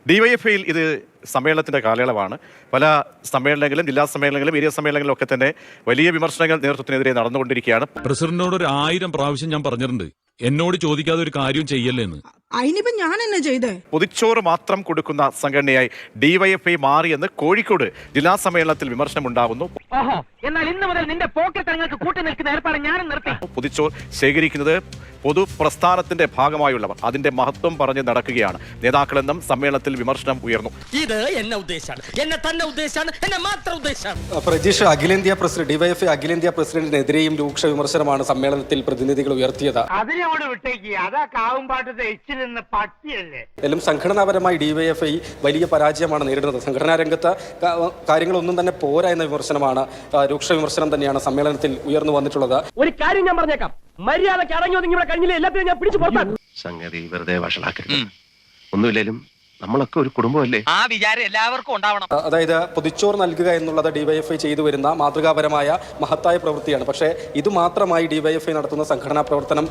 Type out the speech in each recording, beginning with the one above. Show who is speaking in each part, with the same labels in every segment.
Speaker 1: ഡിവൈഎഫ്ഐയിൽ ഇത് സമ്മേളനത്തിൻ്റെ കാലയളവാണ്. പല സമ്മേളനങ്ങളും ജില്ലാ സമ്മേളനങ്ങളും ഏരിയ സമ്മേളനങ്ങളും ഒക്കെ തന്നെ വലിയ വിമർശനങ്ങൾ നേതൃത്വത്തിനെതിരെ നടന്നുകൊണ്ടിരിക്കുകയാണ്.
Speaker 2: പ്രസിഡന്റിനോട് 1000 പ്രാവശ്യം ഞാൻ പറഞ്ഞിട്ടുണ്ട്, എന്നോട് ചോദിക്കാതെ ഒരു കാര്യം ചെയ്യല്ലേന്ന്.
Speaker 3: അതിനിപ്പോ ഞാൻ എന്നെ ചെയ്തേ?
Speaker 1: പൊതിച്ചോറ് മാത്രം കൊടുക്കുന്ന സംഘടനയായി ഡിവൈഎഫ്ഐ മാറിയെന്ന് കോഴിക്കോട് ജില്ലാ സമ്മേളനത്തിൽ വിമർശനം ഉണ്ടാകുന്നു.
Speaker 4: എന്നാൽ ഇന്ന് മുതൽ നിന്റെ പോക്കറ്റ് കൂട്ടി നിൽക്കുന്ന ഏർപ്പാട് ഞാനും നിർത്തി.
Speaker 1: പൊതിച്ചോർ ശേഖരിക്കുന്നത് പൊതുപ്രസ്ഥാനത്തിന്റെ ഭാഗമായുള്ളവർ അതിന്റെ മഹത്വം പറഞ്ഞ് നടക്കുകയാണ് നേതാക്കളെന്നും സമ്മേളനത്തിൽ വിമർശനം ഉയർന്നു.
Speaker 4: ഇത് എന്നെ ഉദ്ദേശാണ്, എന്നെ തന്നെ ഉദ്ദേശാണ്, എന്നെ മാത്രം ഉദ്ദേശാണ്.
Speaker 5: പ്രജീഷ്, അഖിലേന്ത്യാ പ്രസിഡന്റ് ഡിവൈഎഫ്ഐ അഖിലേന്ത്യാ പ്രസിഡന്റിനെതിരെയും രൂക്ഷ വിമർശനമാണ് സമ്മേളനത്തിൽ പ്രതിനിധികൾ ഉയർത്തിയത്.
Speaker 6: അതിനോട് വിട്ടേക്ക്, അതാ കാവുംപാട്ടത്തെ എച്ചിൽ പട്ടിയല്ലേ.
Speaker 5: എല്ലാം സംഘടനാപരമായി ഡിവൈഎഫ്ഐ വലിയ പരാജയമാണ് നേരിടുന്നത്. സംഘടനാ രംഗത്ത് കാര്യങ്ങളൊന്നും തന്നെ പോരാ എന്ന വിമർശനമാണ്, രൂക്ഷ വിമർശനം തന്നെയാണ് സമ്മേളനത്തിൽ ഉയർന്നു വന്നിട്ടുള്ളത്.
Speaker 4: ഒരു കാര്യം ഞാൻ പറഞ്ഞേക്കാം, മര്യാദയ്ക്ക് അടങ്ങി ഒതുങ്ങി ഇവിടെ കഴിഞ്ഞില്ല, എല്ലാത്തിനും ഞാൻ പിടിച്ചു പുറത്താക്കും.
Speaker 7: സംഗതി വെറുതെ വഷളാക്കരുത്. ഒന്നുമില്ലേലും നമ്മളൊക്കെ ഒരു കുടുംബമല്ലേ, ആ വിചാരം എല്ലാവർക്കും ഉണ്ടാവണം.
Speaker 5: അതായത് പൊതിച്ചോറ് നൽകുക എന്നുള്ളത് ഡിവൈഎഫ്ഐ ചെയ്തു വരുന്ന മാതൃകാപരമായ മഹത്തായ പ്രവൃത്തിയാണ്. പക്ഷേ ഇത് മാത്രമായി ഡിവൈഎഫ്ഐ നടത്തുന്ന സംഘടനാ പ്രവർത്തനം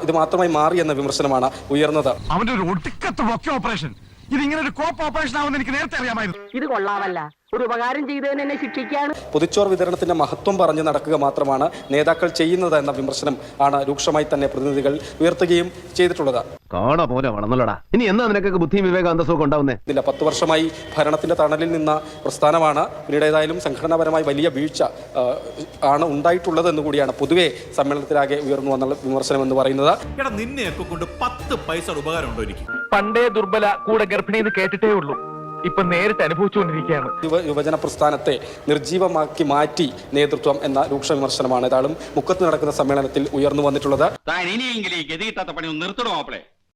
Speaker 5: ഇത് മാത്രമായി മാറി എന്ന വിമർശനമാണ് ഉയർന്നത്.
Speaker 8: അവന്റെ ഒരു ഒടുക്കത്തെ ഓപ്പറേഷൻ, ഇതിങ്ങനെ ഒരു കോപ്പ് ഓപ്പറേഷൻ ആവുമെന്ന് എനിക്ക് നേരത്തെ അറിയാമായിരുന്നു.
Speaker 4: ഇത് കൊള്ളാമല്ല, ഒരു ഉപകാരം ചെയ്തതിന് എന്നെ ശിക്ഷിക്കാണ്.
Speaker 5: പൊതിച്ചോറ് വിതരണത്തിന്റെ മഹത്വം പറഞ്ഞ് നടക്കുക മാത്രമാണ് നേതാക്കൾ ചെയ്യുന്നത് എന്ന വിമർശനം ആണ് രൂക്ഷമായി തന്നെ പ്രതിനിധികൾ ഉയർത്തുകയും ചെയ്തിട്ടുള്ളത്.
Speaker 7: കാണ പോലെ വളർന്നല്ലോടാ, ഇനി എന്നാ നിനക്കൊക്കെ ബുദ്ധിയും വിവേക അന്തസ്സൊക്കെ ഉണ്ടാവുന്നേ?
Speaker 5: 10 വർഷമായി ഭരണത്തിന്റെ തണലിൽ നിന്ന പ്രസ്ഥാനമാണ്. പിന്നീട് ഏതായാലും സംഘടനാപരമായി വലിയ വീഴ്ച ആണ് ഉണ്ടായിട്ടുള്ളത് എന്ന് കൂടിയാണ് പൊതുവെ സമ്മേളനത്തിലാകെ ഉയർന്നു വന്ന വിമർശനം എന്ന് പറയുന്നത്.
Speaker 8: നിന്നെയൊക്കെ കൊണ്ട് 10 പൈസ ഉപകാരം ഉണ്ടോ എനിക്ക്?
Speaker 4: പണ്ടേ ദുർബല കൂടെ ഗർഭിണി എന്ന് കേട്ടിട്ടേ ഉള്ളൂ, ഇപ്പൊ നേരിട്ട് അനുഭവിച്ചുകൊണ്ടിരിക്കുകയാണ്.
Speaker 5: യുവജന പ്രസ്ഥാനത്തെ നിർജീവമാക്കി മാറ്റി നേതൃത്വം എന്ന രൂക്ഷ വിമർശനമാണ് ഏതായാലും മുക്കത്ത് നടക്കുന്ന സമ്മേളനത്തിൽ ഉയർന്നു വന്നിട്ടുള്ളത്.
Speaker 6: ഇനിയെങ്കിലും ഗതി കിട്ടാത്ത പണി ഒന്ന് നിർത്തണോ?